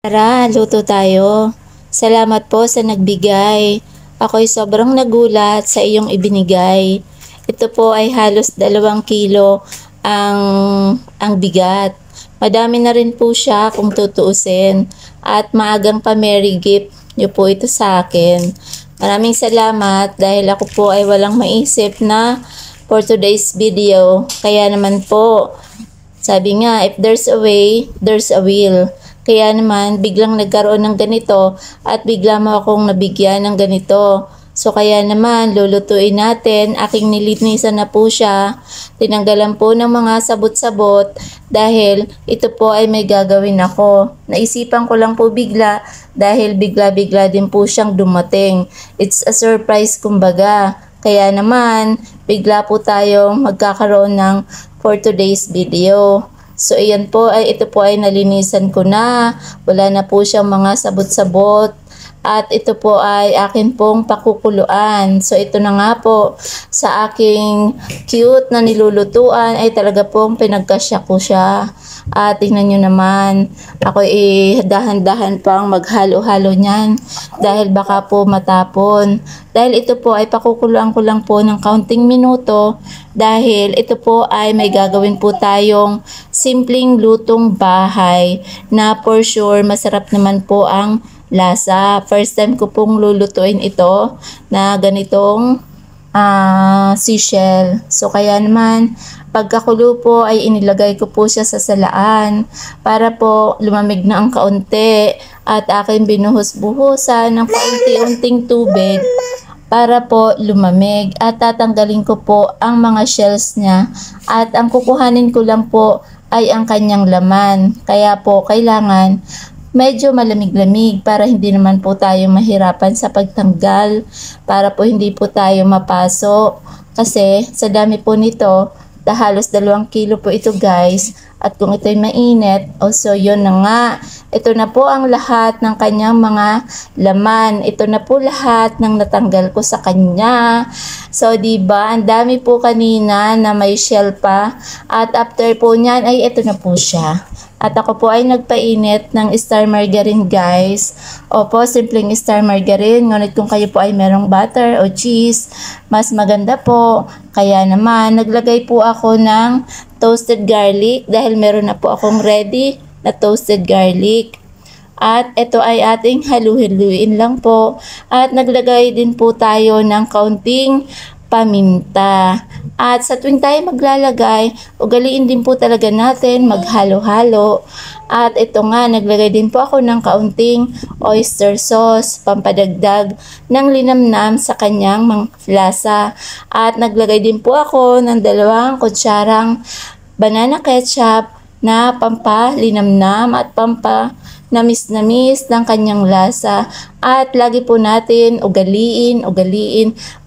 Tara, luto tayo. Salamat po sa nagbigay. Ako'y sobrang nagulat sa iyong ibinigay. Ito po ay halos 2 kilo ang bigat. Madami na rin po siya kung tutuusin. At maagang pa-merry gift niyo po ito sa akin. Maraming salamat dahil ako po ay walang maisip na for today's video. Kaya naman po, sabi nga, if there's a way, there's a will. Kaya naman, biglang nagkaroon ng ganito at bigla mo akong nabigyan ng ganito. So kaya naman, lulutuin natin. Aking nilinisan na po siya. Tinanggalan po ng mga sabot-sabot dahil ito po ay may gagawin ako. Naisipan ko lang po bigla dahil bigla-bigla din po siyang dumating. It's a surprise kumbaga. Kaya naman, bigla po tayong magkakaroon ng for today's video. So, ayan po, ito po ay nalinisan ko na. Wala na po siyang mga sabot-sabot. At ito po ay akin pong pakukuluan. So, ito na nga po, sa aking cute na nilulutuan ay talaga pong pinagkasya ko siya. At tingnan nyo naman, ako dahan-dahan pang maghalo-halo niyan. Dahil baka po matapon. Dahil ito po ay pakukuluan ko lang po ng kaunting minuto. Dahil ito po ay may gagawin po tayong simpleng lutong bahay na for sure masarap naman po ang lasa. First time ko pong lulutuin ito na ganitong seashell. So kaya naman pagkakulo po ay inilagay ko po siya sa salaan para po lumamig na ang kaunti at aking binuhos-buhusan ng paunti-unting tubig para po lumamig at tatanggalin ko po ang mga shells niya at ang kukuhanin ko lang po ay ang kanyang laman. Kaya po kailangan medyo malamig-lamig para hindi naman po tayo mahirapan sa pagtanggal, para po hindi po tayo mapaso. Kasi sa dami po nito, halos 2 kilo po ito guys. At kung ito'y mainit, so yun na nga. Ito na po ang lahat ng kanyang mga laman. Ito na po lahat ng natanggal ko sa kanya. So, diba, ang dami po kanina na may shell pa. At after po niyan, ay ito na po siya. At ako po ay nagpainit ng star margarine guys. Opo, simpleng star margarine. Ngunit kung kayo po ay merong butter o cheese, mas maganda po. Kaya naman, naglagay po ako ng toasted garlic dahil meron na po akong ready na toasted garlic. At ito ay ating halu-haluin lang po. At naglagay din po tayo ng kaunting paminta. At sa tuwing tayo maglalagay, ugaliin din po talaga natin maghalo-halo. At ito nga, naglagay din po ako ng kaunting oyster sauce, pampadagdag ng linamnam sa kanyang lasa. At naglagay din po ako ng 2 kutsarang banana ketchup na pampalinamnam at namis-namis ng kanyang lasa. At lagi po natin ugaliin,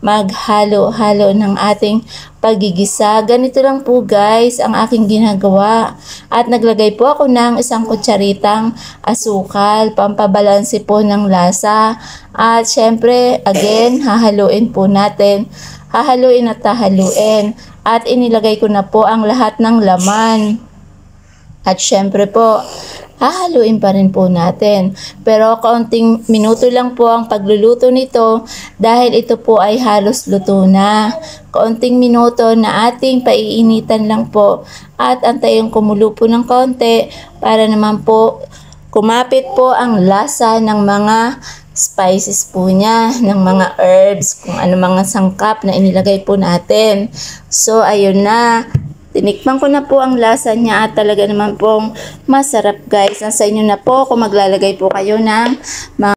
maghalo-halo ng ating pagigisa. Ganito lang po guys ang aking ginagawa. At naglagay po ako ng 1 kutsaritang asukal, pampabalanse po ng lasa. At syempre, again, hahaluin po natin. Hahaluin at hahaluin. At inilagay ko na po ang lahat ng laman. At syempre po, hahaluin pa rin po natin. Pero kaunting minuto lang po ang pagluluto nito dahil ito po ay halos luto na. Kaunting minuto na ating paiinitan lang po at antayin kumulo po ng kaunti para naman po kumapit po ang lasa ng mga spices po niya, ng mga herbs, kung ano mga sangkap na inilagay po natin. So ayun na. Tinikman ko na po ang lasa niya at talaga naman pong masarap guys. Nasa inyo na po kung maglalagay po kayo ng mga